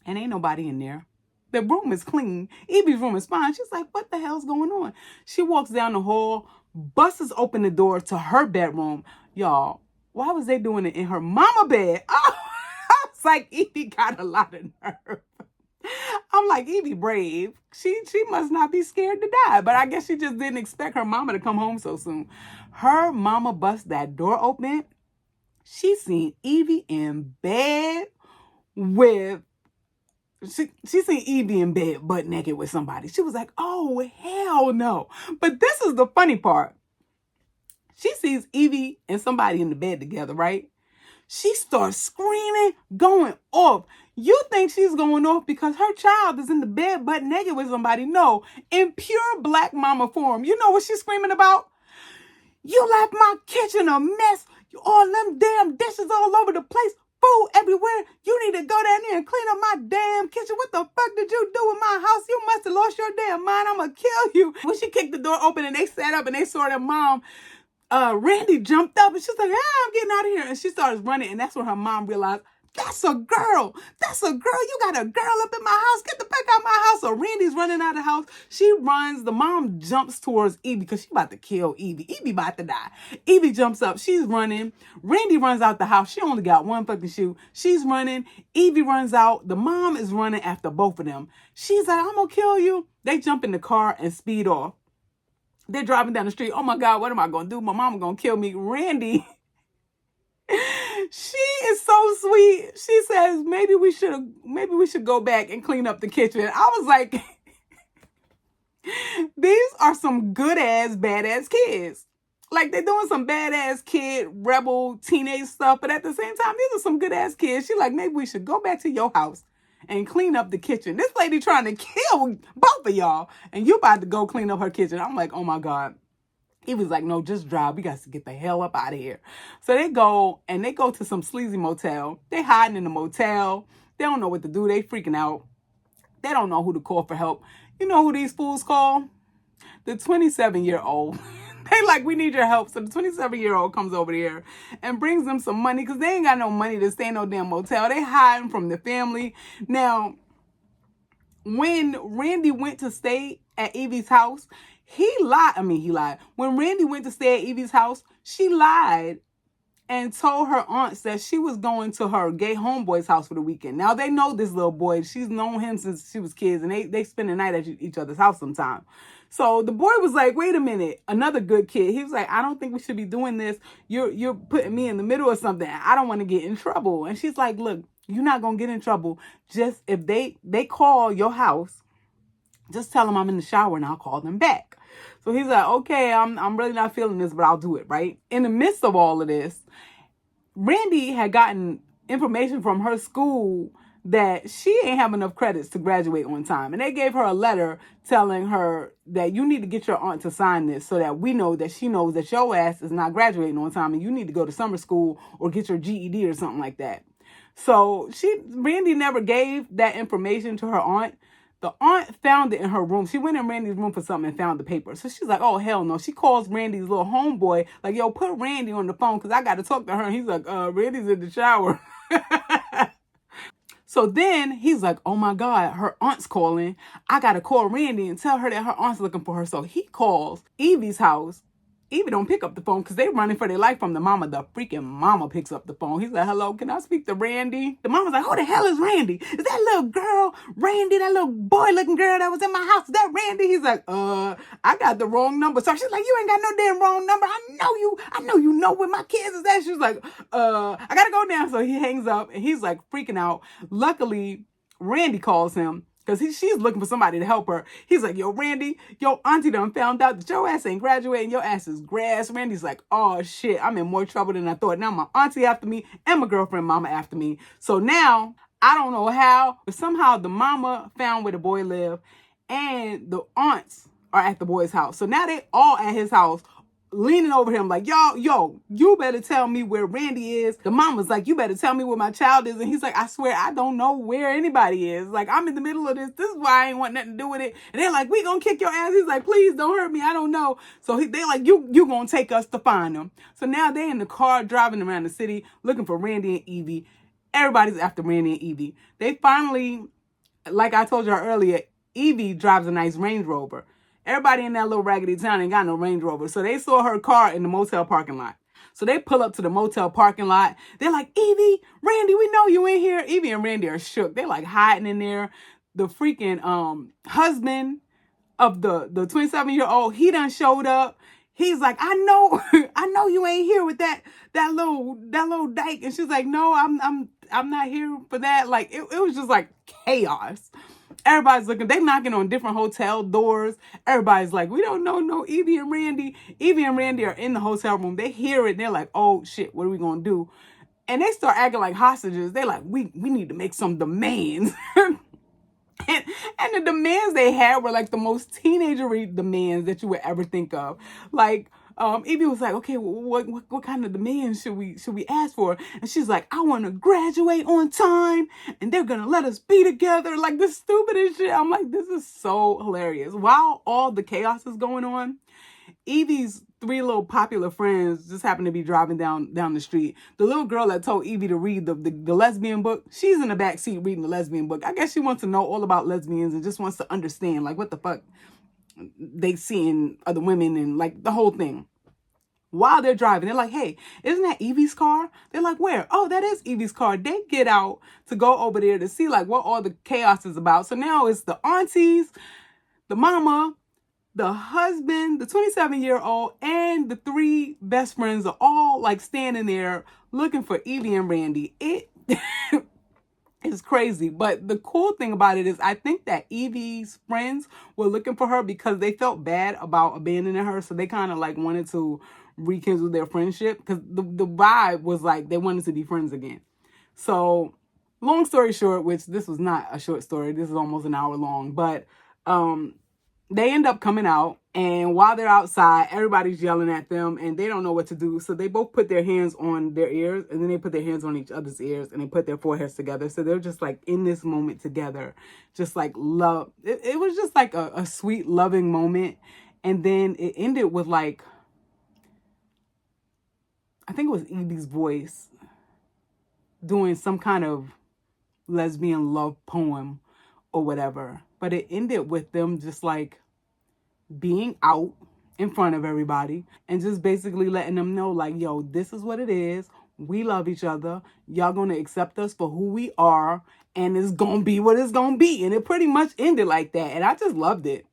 and ain't nobody in there. The room is clean. Evie's room is fine. She's like, what the hell's going on? She walks down the hall, busts open the door to her bedroom. Y'all, why was they doing it in her mama bed? Oh, I was like, Evie got a lot of nerve. I'm like, Evie brave. She must not be scared to die. But I guess she just didn't expect her mama to come home so soon. Her mama bust that door open. She seen Evie in bed with she seen Evie in bed butt naked with somebody. She was like, oh, hell no. But this is the funny part. She sees Evie and somebody in the bed together, right? She starts screaming, going off. You think she's going off because her child is in the bed butt naked with somebody. No, in pure black mama form. You know what she's screaming about? You left my kitchen a mess. All them damn dishes all over the place. Food everywhere. You need to go down there and clean up my damn kitchen. What the fuck did you do in my house? You must have lost your damn mind. I'm going to kill you. When she kicked the door open and they sat up and they saw their mom, Randy jumped up and she's like, I'm getting out of here. And she starts running. And that's when her mom realized, that's a girl. That's a girl. You got a girl up in my house. Get the fuck out of my house. So Randy's running out of the house. She runs. The mom jumps towards Evie because she's about to kill Evie. Evie about to die. Evie jumps up. She's running. Randy runs out the house. She only got one fucking shoe. She's running. Evie runs out. The mom is running after both of them. She's like, I'm going to kill you. They jump in the car and speed off. They're driving down the street. Oh my God, what am I going to do? My mama going to kill me. Randy, she is so sweet. She says, maybe we should go back and clean up the kitchen. I was like, these are some good ass, badass kids. Like, they're doing some badass kid, rebel, teenage stuff. But at the same time, these are some good ass kids. She's like, maybe we should go back to your house and clean up the kitchen. This lady trying to kill both of y'all. And you about to go clean up her kitchen. I'm like, oh my God. He was like, no, just drive. We got to get the hell up out of here. So they go to some sleazy motel. They hiding in the motel. They don't know what to do. They freaking out. They don't know who to call for help. You know who these fools call? The 27-year-old. They like, we need your help. So the 27-year-old comes over there and brings them some money because they ain't got no money to stay in no damn motel. They hiding from the family. Now, when Randy went to stay at Evie's house, he lied. When Randy went to stay at Evie's house, she lied and told her aunts that she was going to her gay homeboy's house for the weekend. Now, they know this little boy. She's known him since she was kids, and they spend the night at each other's house sometime. So the boy was like, wait a minute, another good kid. He was like, I don't think we should be doing this. You're putting me in the middle of something. I don't want to get in trouble. And she's like, look, you're not going to get in trouble. Just if they call your house, just tell them I'm in the shower and I'll call them back. So he's like, okay, I'm really not feeling this, but I'll do it, right? In the midst of all of this, Randy had gotten information from her school that she ain't have enough credits to graduate on time. And they gave her a letter telling her that you need to get your aunt to sign this so that we know that she knows that your ass is not graduating on time and you need to go to summer school or get your GED or something like that. So Randy never gave that information to her aunt. The aunt found it in her room. She went in Randy's room for something and found the paper. So she's like, oh, hell no. She calls Randy's little homeboy, like, yo, put Randy on the phone because I got to talk to her. And he's like, Randy's in the shower. So then he's like, oh my God, her aunt's calling. I got to call Randy and tell her that her aunt's looking for her. So he calls Evie's house. Evie don't pick up the phone because they running for their life from the mama. The freaking mama picks up the phone. He's like, hello, can I speak to Randy? The mama's like, who the hell is Randy? Is that little girl, Randy, that little boy looking girl that was in my house? Is that Randy? He's like, I got the wrong number. So she's like, you ain't got no damn wrong number. I know you know where my kids is at. She's like, I gotta go now. So he hangs up and he's like freaking out. Luckily, Randy calls him. Because she's looking for somebody to help her. He's like, yo, Randy, your auntie done found out that your ass ain't graduating. Your ass is grass. Randy's like, oh, shit, I'm in more trouble than I thought. Now my auntie after me and my girlfriend mama after me. So now, I don't know how, but somehow the mama found where the boy lived and the aunts are at the boy's house. So now they all at his house leaning over him like, yo, you better tell me where Randy is. The mama's like, you better tell me where my child is. And he's like, I swear, I don't know where anybody is. Like, I'm in the middle of this. This is why I ain't want nothing to do with it. And they're like, we gonna kick your ass. He's like, please don't hurt me. I don't know. So they're like, you gonna take us to find him. So now they're in the car driving around the city looking for Randy and Evie. Everybody's after Randy and Evie. They finally, like I told you earlier, Evie drives a nice Range Rover. Everybody in that little raggedy town ain't got no Range Rover. So they saw her car in the motel parking lot. So they pull up to the motel parking lot. They're like, Evie, Randy, we know you in here. Evie and Randy are shook. They're like hiding in there. The freaking husband of the 27-year-old, he done showed up. he's like, I know, I know you ain't here with that little dyke. And she's like, no, I'm not here for that. Like, it was just like chaos. Everybody's looking, they knocking on different hotel doors. Everybody's like, we don't know no Evie and Randy. Evie and Randy are in the hotel room. They hear it. And they're like, oh shit, what are we going to do? And they start acting like hostages. They're like, we need to make some demands. And the demands they had were like the most teenagery demands that you would ever think of. Like, Evie was like, okay, what kind of demands should we ask for? And she's like, I want to graduate on time, and they're gonna let us be together. Like the stupidest shit. I'm like, this is so hilarious. While all the chaos is going on, Evie's 3 little popular friends just happen to be driving down the street. The little girl that told Evie to read the lesbian book, she's in the back seat reading the lesbian book. I guess she wants to know all about lesbians and just wants to understand, like, what the fuck they see in other women and, like, the whole thing. While they're driving, they're like, hey, isn't that Evie's car? They're like, where? Oh, that is Evie's car. They get out to go over there to see, like, what all the chaos is about. So now it's the aunties, the mama, the husband, the 27-year-old, and the 3 best friends are all like standing there looking for Evie and Randy. It is crazy. But the cool thing about it is I think that Evie's friends were looking for her because they felt bad about abandoning her. So they kind of like wanted to rekindle their friendship because the vibe was like they wanted to be friends again. So long story short, which this was not a short story. This is almost an hour long, but they end up coming out, and while they're outside, everybody's yelling at them, and they don't know what to do. So they both put their hands on their ears, and then they put their hands on each other's ears, and they put their foreheads together. So they're just like in this moment together, just like love. It was just like a sweet, loving moment. And then it ended with like, I think it was Evie's voice doing some kind of lesbian love poem or whatever. But it ended with them just like being out in front of everybody and just basically letting them know like, yo, this is what it is. We love each other. Y'all gonna accept us for who we are, and it's gonna be what it's gonna be. And it pretty much ended like that. And I just loved it.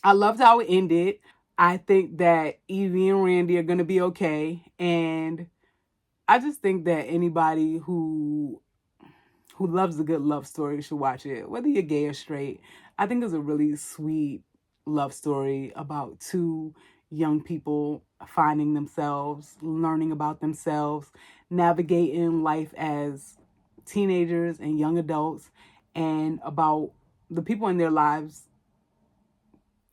I loved how it ended. I think that Evie and Randy are gonna be okay. And I just think that anybody who loves a good love story should watch it, whether you're gay or straight. I think it's a really sweet love story about 2 young people finding themselves, learning about themselves, navigating life as teenagers and young adults, and about the people in their lives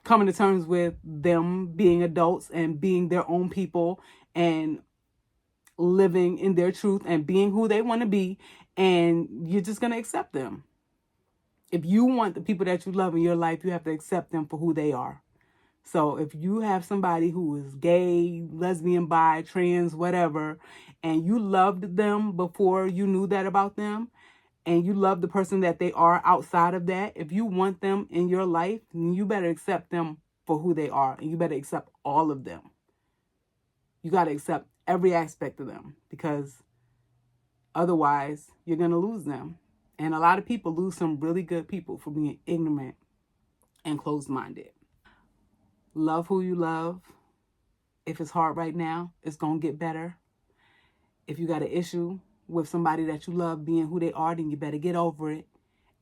coming to terms with them being adults and being their own people and living in their truth and being who they want to be. And you're just going to accept them. If you want the people that you love in your life, you have to accept them for who they are. So if you have somebody who is gay, lesbian, bi, trans, whatever, and you loved them before you knew that about them, and you love the person that they are outside of that, if you want them in your life, then you better accept them for who they are. And you better accept all of them. You got to accept every aspect of them, because otherwise you're going to lose them. And a lot of people lose some really good people for being ignorant and closed-minded. Love who you love. If it's hard right now, it's going to get better. If you got an issue with somebody that you love being who they are, then you better get over it.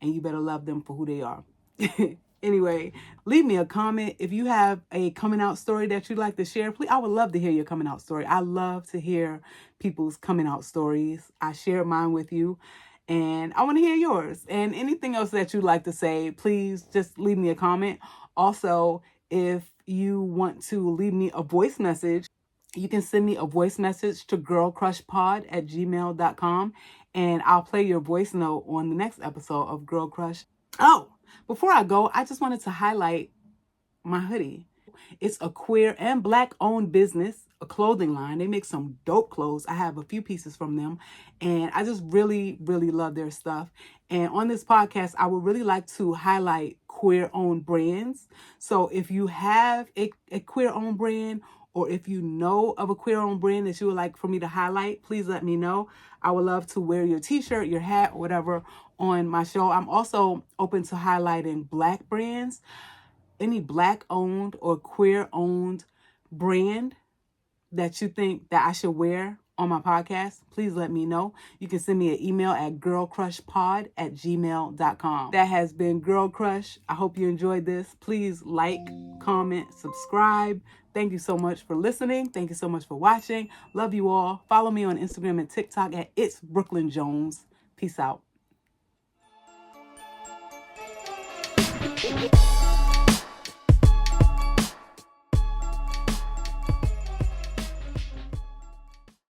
And you better love them for who they are. Anyway, leave me a comment. If you have a coming out story that you'd like to share, please, I would love to hear your coming out story. I love to hear people's coming out stories. I shared mine with you, and I want to hear yours. And anything else that you'd like to say, please just leave me a comment. Also, if you want to leave me a voice message, you can send me a voice message to girlcrushpod@gmail.com, and I'll play your voice note on the next episode of Girl Crush. Oh, before I go, I just wanted to highlight my hoodie. It's a queer and Black owned business, a clothing line. They make some dope clothes. I have a few pieces from them, and I just really, really love their stuff. And on this podcast, I would really like to highlight queer owned brands. So if you have a queer owned brand, or if you know of a queer owned brand that you would like for me to highlight, please let me know. I would love to wear your t-shirt, your hat, or whatever on my show. I'm also open to highlighting Black brands. Any Black owned or queer owned brand that you think that I should wear on my podcast, please let me know. You can send me an email at girlcrushpod@gmail.com. That has been Girl Crush. I hope you enjoyed this. Please like, comment, subscribe. Thank you so much for listening. Thank you so much for watching. Love you all. Follow me on Instagram and TikTok at It's Brooklyn Jones. Peace out.